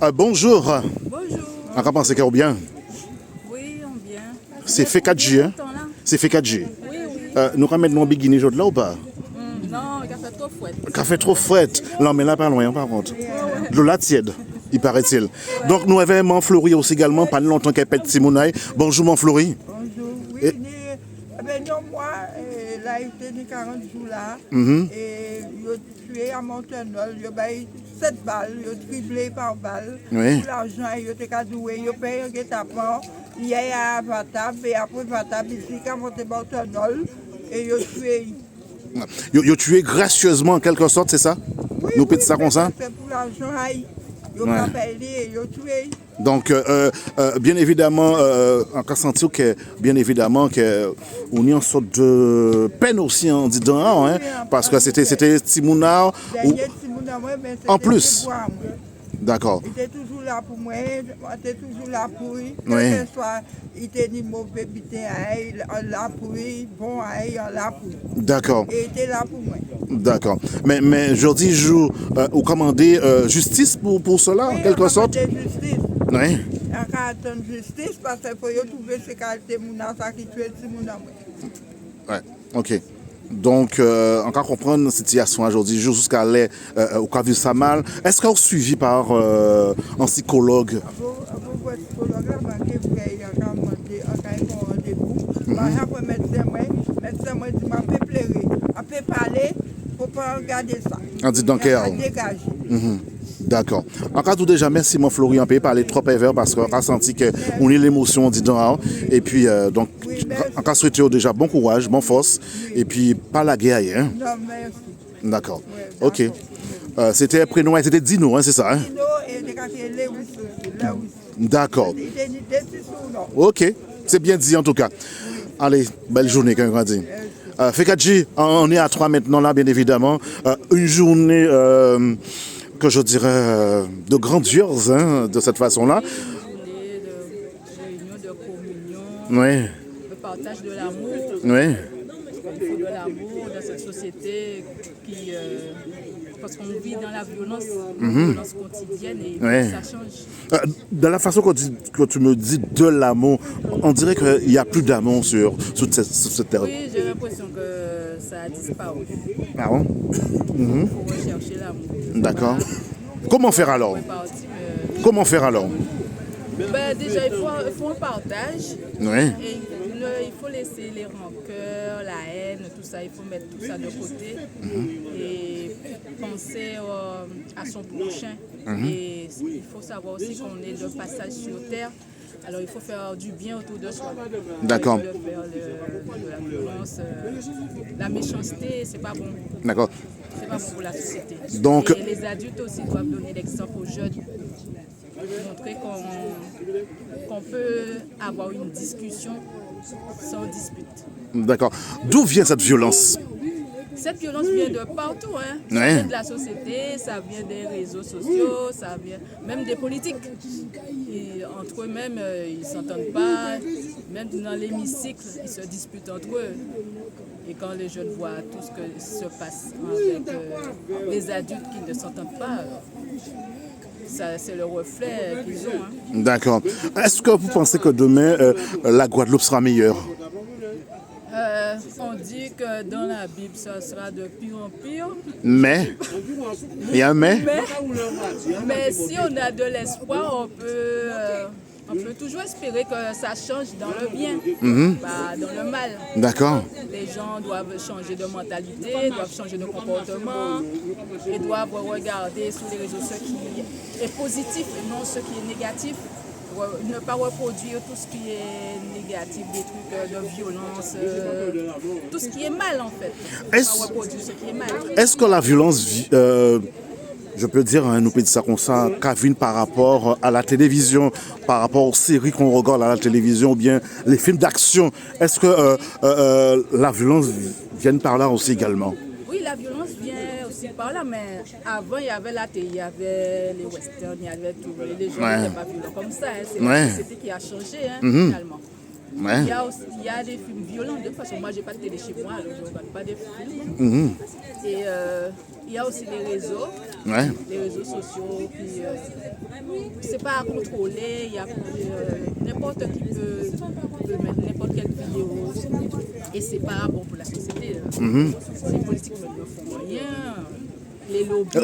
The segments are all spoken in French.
Bonjour. Bonjour. On va penser qu'on bien. Oui, on vient. C'est fait 4G, hein? C'est fait 4G. Oui, oui. Nous allons mettre nos biguini là ou pas? Non, il a fait trop fouette. Café trop frais. Non, mais là, pas loin, par contre. De l'eau là tiède, il paraît-il. Donc, nous avons Manflori aussi également, pas longtemps qu'elle pète Timonaï. Bonjour, Manflori. Bonjour, oui, Et- non, moi, là, il était 40 jours là, et il a tué à Montenol, il a eu 7 balles, il a triplé par balle. Oui. Tout l'argent, il a été cadoué, il a payé un guet-apens, il y a à Vatab, et après Vatab, ici, quand on est Montenol, et il a tué. Vous tué gracieusement, en quelque sorte, c'est ça? Oui, Nous pétons ça mais comme ça? c'est pour l'argent, il Ouais. a pas payé, il a tué. Donc, bien évidemment, on a senti que, bien évidemment, que on est en sorte de peine aussi en disant, hein, parce que c'était Timouna. Dernier petit monde à moi, mais c'était En plus. pour moi. D'accord. Il était toujours là pour moi, il était toujours là pour lui. Oui. Quel que soit, il était ni mauvais, il était là pour lui, bon, il est là pour lui. D'accord. Et il était là pour moi. D'accord. Mais aujourd'hui, je vous commandez justice pour cela, en quelque sorte? Justice. Oui. Il a qu'à attendre justice parce qu'il faut trouver ces qualités ça qui tue ces moun à moi. Ouais. OK. Donc, on peut comprendre la situation aujourd'hui, jusqu'à l'aller au cas vu ça mal. Est-ce qu'on est suivi par un psychologue? Avant votre psychologue, là, manqué pour qu'il y ait un rendez-vous. Après, médecin, moi, dit, m'a fait pleurer. Après, parler, il ne faut pas regarder ça. On dit dans quel ordre? Dégager. D'accord. En cas tout déjà, merci mon Florian, on peut parler trop pervers parce qu'on a senti qu'on est l'émotion on dit dans et puis donc Oui, merci. on a souhaité déjà bon courage, bonne force et puis pas la guerre, hein? Non, merci. D'accord. Ouais, OK. d'accord. C'était prénom, c'était Dino, hein, c'est ça, hein? Dino et des quartiers là aussi. D'accord. Il était ni des petits sous, non. OK. C'est bien dit en tout cas. Allez, belle journée, quand on dit. Fekadji, on est à 3 maintenant là, bien évidemment. Une journée que je dirais de grandiose, hein, de cette façon-là. Une journée de réunion, de communion, Oui, de partage de l'amour. oui. Il faut de l'amour dans cette société qui. Parce qu'on vit dans la violence quotidienne et Ouais. ça change. De la façon que tu me dis de l'amour, on dirait qu'il n'y a plus d'amour sur cette terre. Oui, j'ai l'impression que ça a disparu. Ah bon? Il faut rechercher l'amour. D'accord. Comment faire alors? C'est parti, mais Comment faire alors? déjà, il faut un partage. Oui. Et il faut laisser les rancœurs, la haine, tout ça, il faut mettre tout ça de côté et penser à son prochain. Et il faut savoir aussi qu'on est de passage sur terre, alors il faut faire du bien autour de soi. D'accord. De faire de la violence, la méchanceté, c'est pas bon. D'accord. C'est pas bon pour la société. Donc- Et les adultes aussi doivent donner l'exemple aux jeunes. Montrer qu'on peut avoir une discussion sans dispute. D'accord. D'où vient cette violence? Cette violence vient de partout, hein. Ça Ouais. vient de la société, ça vient des réseaux sociaux, ça vient même des politiques. Et entre eux-mêmes, ils ne s'entendent pas. Même dans l'hémicycle, ils se disputent entre eux. Et quand les jeunes voient tout ce qui se passe avec les adultes qui ne s'entendent pas, ça, c'est le reflet qu'ils ont. Hein. D'accord. Est-ce que vous pensez que demain, la Guadeloupe sera meilleure? On dit que dans la Bible, ça sera de pire en pire. Mais? Il y a un mais? Mais si on a de l'espoir, on peut toujours espérer que ça change dans le bien, pas dans le mal. D'accord. Les gens doivent changer de mentalité, doivent changer de comportement et doivent regarder sur les réseaux ce qui est positif et non ce qui est négatif. Ne pas reproduire tout ce qui est négatif, des trucs de violence, tout ce qui est mal en fait. Ne pas reproduire ce qui est mal. Est-ce que la violence, je peux dire, hein, nous peut dire ça comme ça, Kavin, par rapport à la télévision, par rapport aux séries qu'on regarde à la télévision, ou bien les films d'action, est-ce que la violence vient par là aussi également? Oui, la violence vient aussi par là, mais avant il y avait la télé, il y avait les westerns, il y avait tout. Les gens n'étaient pas violents comme ça. Hein. C'est la société qui a changé hein, finalement. Ouais. Il y a des films violents. De toute façon, moi, j'ai pas de télé chez moi, alors je ne regarde pas des films. Et il y a aussi les réseaux Ouais. Les réseaux sociaux, puis c'est pas à contrôler, il y a n'importe qui peut mettre n'importe quelle vidéo et c'est pas bon pour la société. Les politiques ne font rien, les lobbies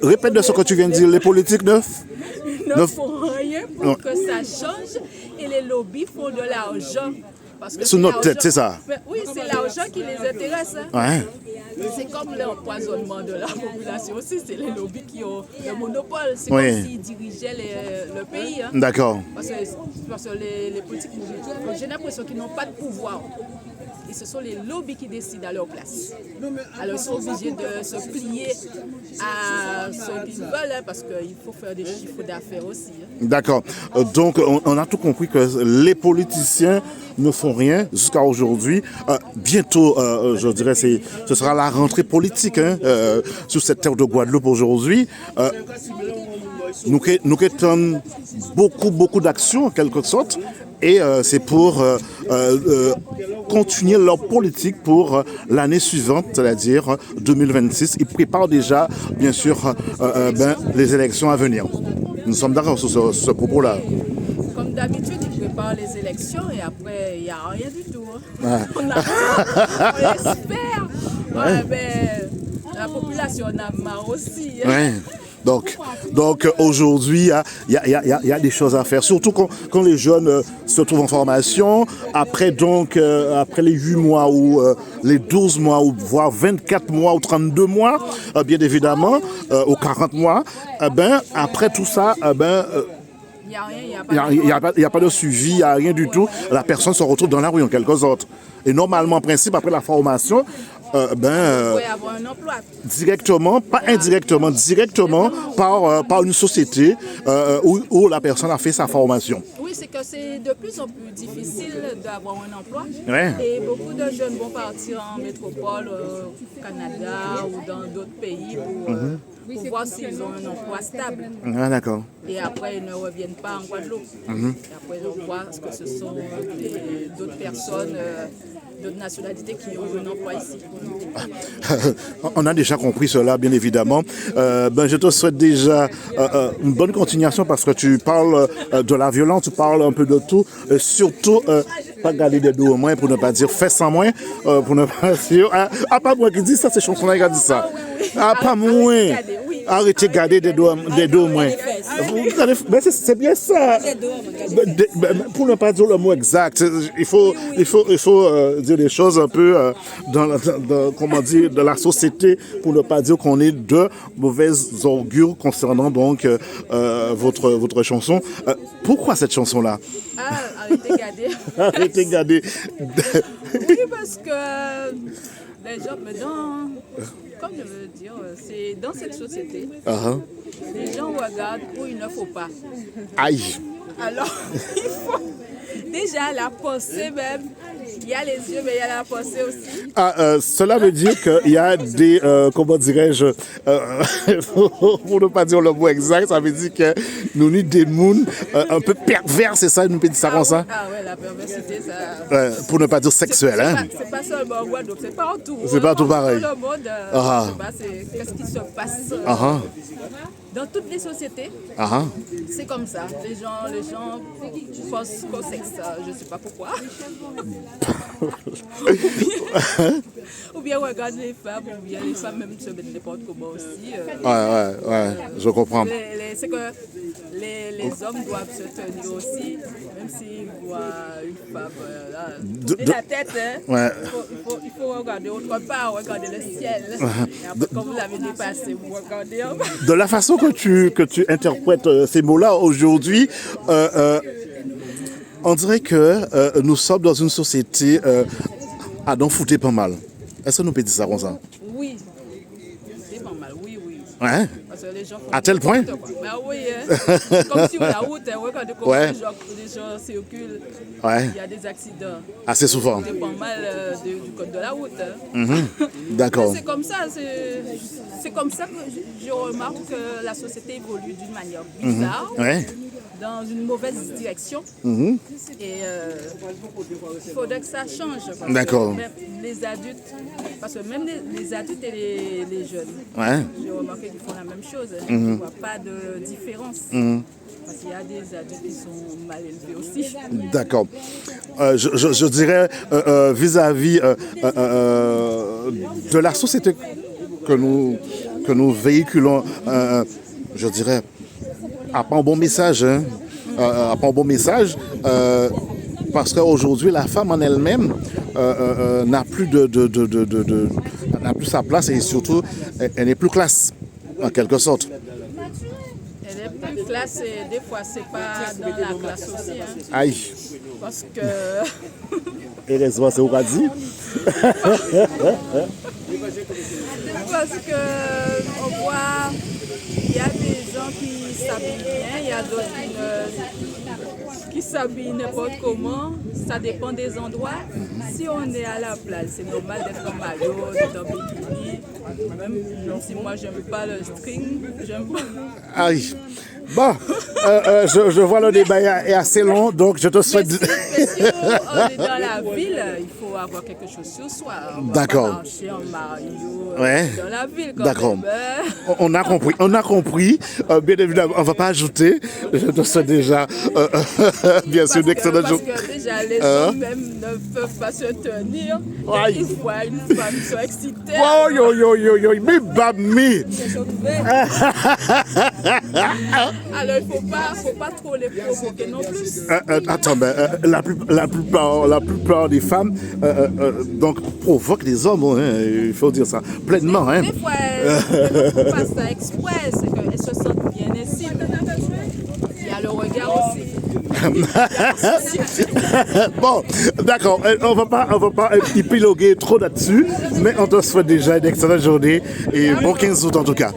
Répète de ce que tu viens de dire, les politiques ne font rien pour que ça change et les lobbies font de l'argent. Parce que sous notre tête, c'est ça? Oui, c'est l'argent qui les intéresse. Ouais. C'est comme l'empoisonnement de la population aussi, c'est les lobbies qui ont le monopole. C'est Oui. comme s'ils dirigeaient le pays. Hein. D'accord. Parce que les politiques, j'ai l'impression qu'ils n'ont pas de pouvoir. Et ce sont les lobbies qui décident à leur place. Alors ils sont obligés de se plier à ce qu'ils veulent, hein, parce qu'il faut faire des chiffres d'affaires aussi. Hein. D'accord. Donc, on a tout compris que les politiciens ne font rien jusqu'à aujourd'hui. Bientôt, je dirais, ce sera la rentrée politique hein, sur cette terre de Guadeloupe aujourd'hui. Nous attendons beaucoup d'actions en quelque sorte. Et c'est pour continuer leur politique pour l'année suivante, c'est-à-dire 2026. Ils préparent déjà, bien sûr, les élections à venir. Nous sommes d'accord sur ce propos-là. Comme d'habitude, ils préparent les élections et après, il n'y a rien du tout. Hein. Ouais. On espère. Ouais, la population en a marre aussi. Hein. Ouais. Donc aujourd'hui, il y a des choses à faire, surtout quand les jeunes se trouvent en formation, après les 8 mois ou les 12 mois, ou voire 24 mois ou 32 mois, bien évidemment, ou 40 mois, après tout ça, Il n'y a rien, il n'y a pas de suivi, il n'y a rien du tout. La personne se retrouve dans la rue en quelque sorte. Et normalement, en principe, après la formation, vous pouvez avoir un emploi. directement, pas indirectement, directement par une société où la personne a fait sa formation. Oui, c'est que c'est de plus en plus difficile d'avoir un emploi. Ouais. Et beaucoup de jeunes vont partir en métropole, au Canada ou dans d'autres pays pour voir s'ils ont un emploi stable. Ah, d'accord. Et après, ils ne reviennent pas en Guadeloupe. Et après, on voit que ce sont d'autres personnes, d'autres nationalités qui ont un emploi ici. On a déjà compris cela, bien évidemment. Je te souhaite déjà une bonne continuation parce que tu parles de la violence, tu parles un peu de tout. Surtout, pas garder des dos au moins, pour ne pas dire fait sans moins, pour ne pas dire... pas moi qui dis ça, c'est chanson-là qui dit ça. Pas moi. Arrêtez de garder des dos au moins. C'est bien ça. Pour ne pas dire le mot exact, il faut dire des choses un peu comment dire, de la société pour ne pas dire qu'on est de mauvaises augures concernant donc votre chanson. Pourquoi cette chanson-là? Arrêtez de garder. Arrêtez de garder. Oui, parce que les gens, comme je veux dire, c'est dans cette société, les gens regardent où il ne faut pas. Aïe. Alors, il faut déjà la pensée même. Il y a les yeux, mais il y a la pensée aussi. Cela veut dire qu'il y a des, comment dirais-je, pour ne pas dire le mot exact, ça veut dire que nous sommes des mouns un peu pervers, c'est ça, nous peut dire ça comme ça? Ah ouais, la perversité, ça... pour ne pas dire sexuel, hein? C'est pas seulement en Guadeloupe, c'est partout. C'est partout pareil. Dans le monde, je sais pas, qu'est-ce qui se passe dans toutes les sociétés. C'est comme ça. Les gens pensent qu'au sexe, je ne sais pas pourquoi. Ou bien regarde les femmes, ou bien les femmes même se mettent n'importe comment aussi. Ouais, je comprends. C'est que les hommes doivent se tenir aussi, même s'ils voient une femme de la tête. Hein, il faut regarder autre part, regarder le ciel. Et après, quand vous l'avez dépassé, vous regardez en bas. De la façon que tu interprètes ces mots-là aujourd'hui, on dirait que nous sommes dans une société à d'en foutre pas mal. Est-ce que nous pouvons dire ça comme ça? Oui, c'est pas mal, oui. Ouais. Parce que les gens font À tel point? Bah oui, hein. Comme sur la route, regardez comment les gens circulent. Ouais. Il y a des accidents. Assez souvent. C'est pas mal du code de la route. Hein. D'accord. C'est comme ça, c'est comme ça que je remarque que la société évolue d'une manière bizarre. Ouais. dans une mauvaise direction. Et il faudrait que ça change. D'accord. Même les adultes, parce que même les adultes et les jeunes, Ouais. j'ai remarqué qu'ils font la même chose. Je ne vois pas de différence. Parce qu'il y a des adultes qui sont mal élevés aussi. D'accord. Je dirais vis-à-vis de la société que nous véhiculons, je dirais, apprend un bon message. Apprend un bon message parce qu'aujourd'hui, la femme en elle-même n'a plus n'a plus sa place et surtout, elle n'est plus classe, en quelque sorte. Elle est plus classe et des fois, c'est pas dans la classe aussi. Hein. Aïe. Parce que Heureusement, c'est au dit. Parce que on voit, il y a des gens qui s'habillent bien, il y a d'autres qui s'habillent n'importe comment. Ça dépend des endroits. Si on est à la plage, c'est normal d'être en maillot, d'être en bikini. Même si moi j'aime pas le string, j'aime pas. Aïe. Bon, je vois le débat est assez long, donc je te souhaite... Mais si on est dans la ville, il faut avoir quelque chose sur soi. D'accord. On va pas marcher en maillot Ouais. dans la ville quand D'accord. même. On a compris. Bien évidemment, on ne va pas ajouter. Je te souhaite déjà, bien sûr, d'excellentes jours. Parce que déjà, les hommes même ne peuvent pas se tenir. Aïe. Ils voient une femme, ils sont excités. Oh, yo, yo, yo, yo, mais bami. Ils sont trouvés. Alors, il ne faut pas trop les provoquer non plus. Attends, mais la plupart des femmes donc provoquent les hommes, hein, il faut dire ça pleinement. Hein. Des fois, elles ne font pas ça exprès, c'est qu'elles se sentent bien ici. Il y a le regard aussi. Bon, d'accord, on va pas épiloguer trop là-dessus, mais on te souhaite déjà une excellente journée et bon 15 août en tout cas.